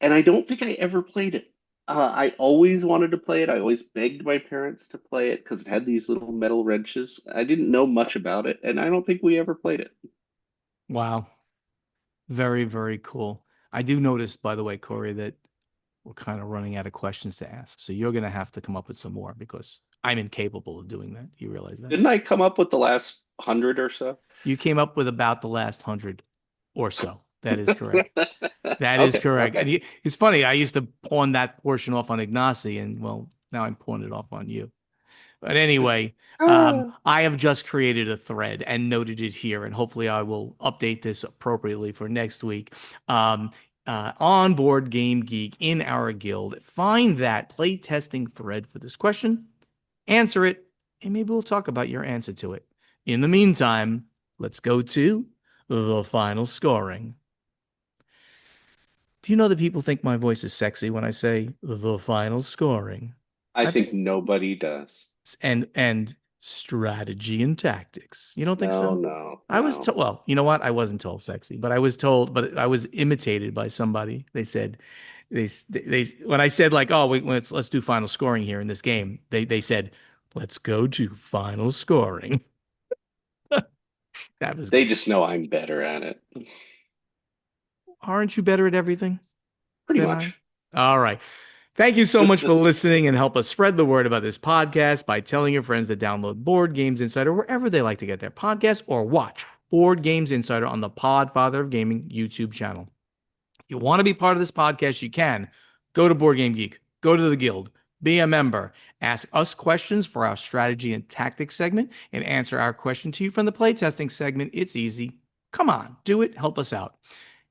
And I don't think I ever played it. I always wanted to play it. I always begged my parents to play it because it had these little metal wrenches. I didn't know much about it, and I don't think we ever played it. Wow. Very, very cool. I do notice, by the way, Corey, that we're kind of running out of questions to ask. So you're going to have to come up with some more because I'm incapable of doing that. You realize that? Didn't I come up with the last 100 or so? You came up with about the last 100 or so. That is correct. That is Okay, correct. And okay. it's funny. I used to pawn that portion off on Ignacy, and well, now I'm pawning it off on you. But anyway, Ah, I have just created a thread and noted it here, and hopefully I will update this appropriately for next week. Um, on Board Game Geek in our guild, find that playtesting thread for this question, answer it, and maybe we'll talk about your answer to it. In the meantime, let's go to the final scoring. Do you know that people think my voice is sexy when I say the final scoring? I I think bet nobody does. and strategy and tactics. You don't think No, so? no, I was no. told, well, you know what? I wasn't told sexy, but I was told, but I was imitated by somebody. They said, they when I said like, oh, wait, let's do final scoring here in this game. They said, let's go to final scoring. That was They good. just know I'm better at it. Aren't you better at everything Pretty than I? much. All right. Thank you so much for listening and help us spread the word about this podcast by telling your friends to download Board Games Insider wherever they like to get their podcasts or watch Board Games Insider on the Podfather of Gaming YouTube channel. If you want to be part of this podcast, you can. Go to Board Game Geek, go to the Guild, be a member, ask us questions for our strategy and tactics segment, and answer our question to you from the playtesting segment. It's easy. Come on, do it, help us out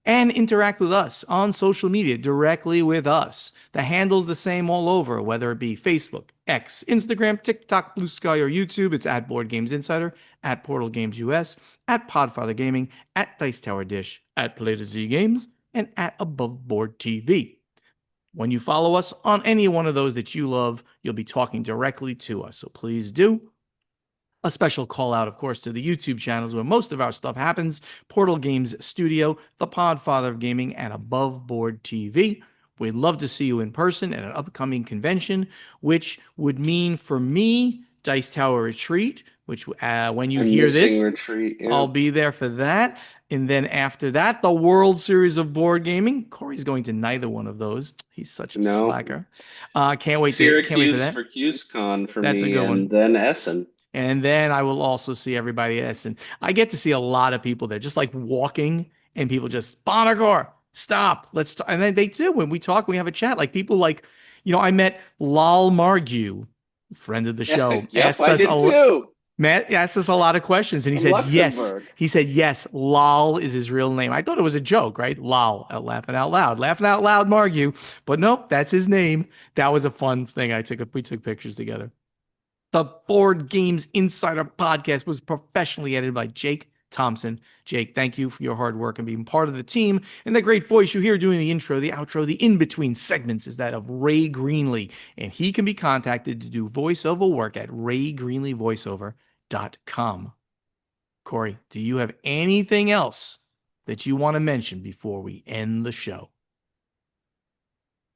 and interact with us on social media directly with us. The handle's the same all over, whether it be Facebook, X, Instagram, TikTok, Blue Sky, or YouTube. It's at Board Games Insider, at Portal Games US, at Podfather Gaming, at Dice Tower Dish, at Play to Z Games, and at Above Board TV. When you follow us on any one of those that you love, you'll be talking directly to us. So please do. A special call out, of course, to the YouTube channels where most of our stuff happens: Portal Games Studio, The Podfather of Gaming, and Above Board TV. We'd love to see you in person at an upcoming convention, which would mean for me, Dice Tower Retreat, which when you I'm hear missing this, retreat. I'll Yeah. be there for that. And then after that, the World Series of Board Gaming. Corey's going to neither one of those. He's such a No. slacker. Can't wait for Syracuse that. for CuseCon for That's a me, good one. and then Essen. And then I will also see everybody else. And I get to see a lot of people there, just like walking, and people just, Bonagor, stop. Let's talk. And then they do. When we talk, we have a chat. Like people like, I met Lal Margu, friend of the show, Yep, I did too. Matt asked us a lot of questions, and he From said, yes. Luxembourg. He said, yes, Lal is his real name. I thought it was a joke, right? Lal, laughing out loud, Margu. But nope, that's his name. That was a fun thing. We took pictures together. The Board Games Insider podcast was professionally edited by Jake Thompson. Jake, thank you for your hard work and being part of the team. And the great voice you hear doing the intro, the outro, the in-between segments is that of Ray Greenlee. And he can be contacted to do voiceover work at raygreenleevoiceover.com. Corey, do you have anything else that you want to mention before we end the show?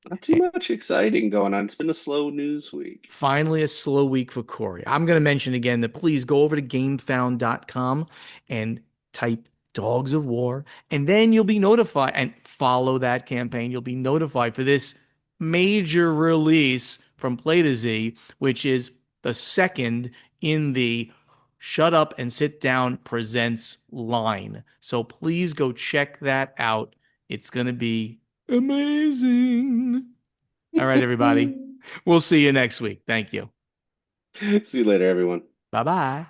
Not too much exciting going on. It's been a slow news week. Finally, a slow week for Corey. I'm going to mention again that please go over to gamefound.com and type Dogs of War, and then you'll be notified and follow that campaign. You'll be notified for this major release from Play to Z, which is the second in the Shut Up and Sit Down Presents line. So please go check that out. It's going to be amazing. All right, everybody. We'll see you next week. Thank you. See you later, everyone. Bye bye.